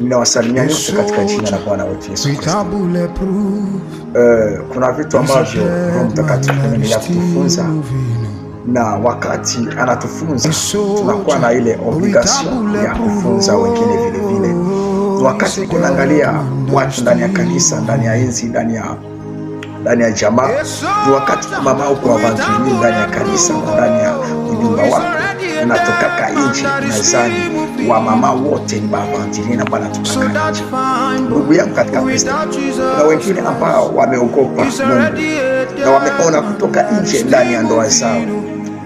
Ninawasalimia nyote katika jina la Bwana wetu Yesu Kristo. Kuna vitu ambavyo Roho Mtakatifu anaendelea kutufunza, na wakati anatufunza tunakuwa na ile obligation ya kufunza wengine vile vile. Wakati kunaangalia watu ndani ya kanisa, ndani ya enzi, ndani ya jamaa, ni wakati mama uko avanturi ndani ya kanisa, ndani ya nyumba wako unatoka nje, unazani wa mama wote ni avanturi na bwana tukaka nje. Ndugu yangu katika Kristo, na wengine ambao wameogopa Mungu na wameona kutoka nje ndani ya ndoa zao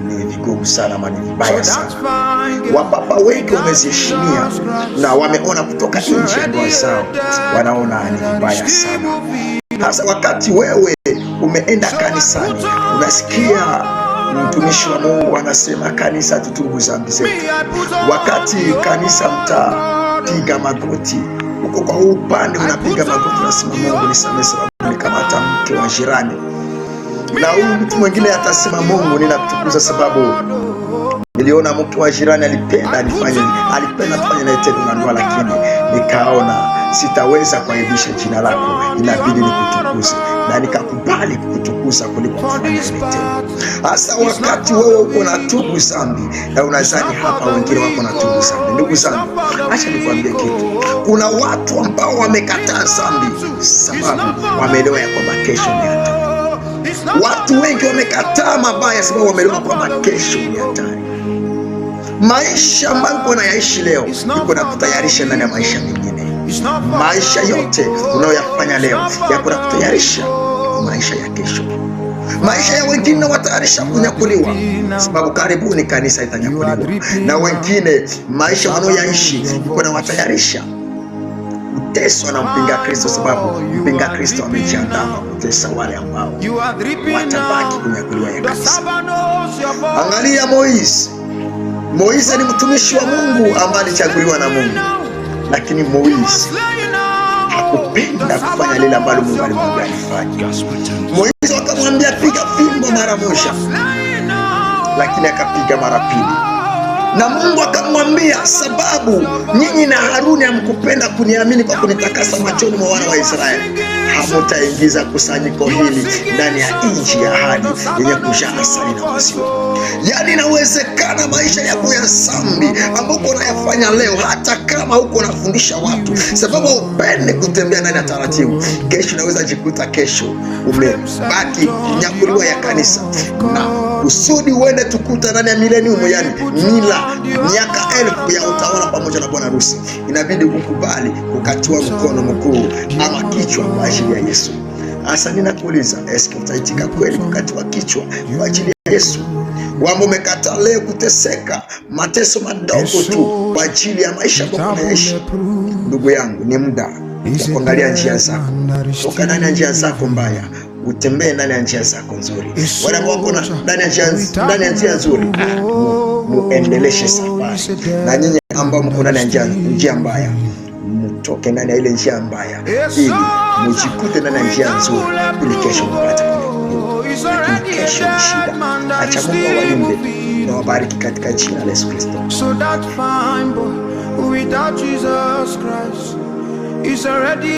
ni vigumu sana, ni vibaya sana. Wababa wengi wameziheshimia na wameona kutoka nje ya ndoa zao, wanaona ni vibaya sana. Hasa wakati wewe umeenda kanisani, unasikia mtumishi wa Mungu anasema kanisa tutubu dhambi zetu. Wakati kanisa mtapiga magoti, uko kwa upande unapiga magoti, unasema Mungu nisamehe sababu nikamata mke wa jirani. Na huyu mtu mwingine atasema Mungu ninakutukuza sababu niliona mke wa jirani alipenda tufanye naye tendo la ndoa, lakini nikaona sitaweza kuaibisha jina lako, inabidi nikutukuze, na nikakubali kukutukuza kuliko kufanya ile tendo. Hasa wakati wewe uko na tubu dhambi na unazani hapa wengine wako na tubu dhambi. Ndugu zangu, acha nikwambie kitu. Kuna watu ambao wamekataa dhambi sababu wameelewa ya kwamba kesho ni hatari. Watu wengi wamekataa mabaya sababu wameelewa kwamba kesho ni hatari. Maisha ambayo uko nayaishi leo iko na kutayarisha ndani ya maisha mengine. Maisha yote unayoyafanya leo yako na kutayarisha maisha ya kesho. Maisha ya wengine watayarisha kunyakuliwa sababu karibuni kanisa itanyakuliwa, na wengine maisha wanayoyaishi iko na watayarisha kuteswa na mpinga Kristo sababu mpinga Kristo amejiandaa kutesa wale ambao watabaki kunyakuliwa ya kanisa. Angalia Moise ni mtumishi wa Mungu ambaye alichaguliwa na Mungu, lakini Moise hakupenda kufanya lile ambalo Mungu alimwambia afanye. Moise akamwambia piga fimbo mara moja, lakini akapiga mara pili. Na Mungu akamwambia sababu nyinyi na Haruni hamkupenda kuniamini kwa kunitakasa machoni mwa wana wa Israeli, hamutaingiza kusanyiko hili ndani ya nchi ya ahadi yenye kujaa asali na maziwa. Yani inawezekana maisha yako ya dhambi ambayo unayafanya leo, hata kama huko unafundisha watu sababu upende kutembea ndani ya taratibu, kesho unaweza jikuta kesho umebaki kunyakuliwa ya kanisa, na usudi uende tukuta ndani ya milenium, yani miaka 1000 ya utawala pamoja na bwana harusi. Inabidi ukubali kukatiwa mkono mkuu ama kichwa kwa ajili ya Yesu. Asa ninakuuliza, eski utaitika kweli kukatiwa kichwa kwa ajili ya Yesu? Wamo umekata leo kuteseka mateso madogo tu kwa ajili ya maisha yako unaishi. Ndugu yangu, ni muda wa kuangalia njia zako. Toka ndani ya njia zako mbaya, utembee ndani ya njia zako nzuri. Wale ambao wako ndani ya njia nzuri, muendeleshe safari. Na nyinyi ambao mko ndani ya njia mbaya, mtoke ndani ya ile njia mbaya ili mjikute ndani ya njia nzuri, ili kesho mpate kunyakuliwa. Lakini kesho ni shida. Acha Mungu awalinde na wabariki katika jina la Yesu Kristo. So that fine boy without Jesus Christ is already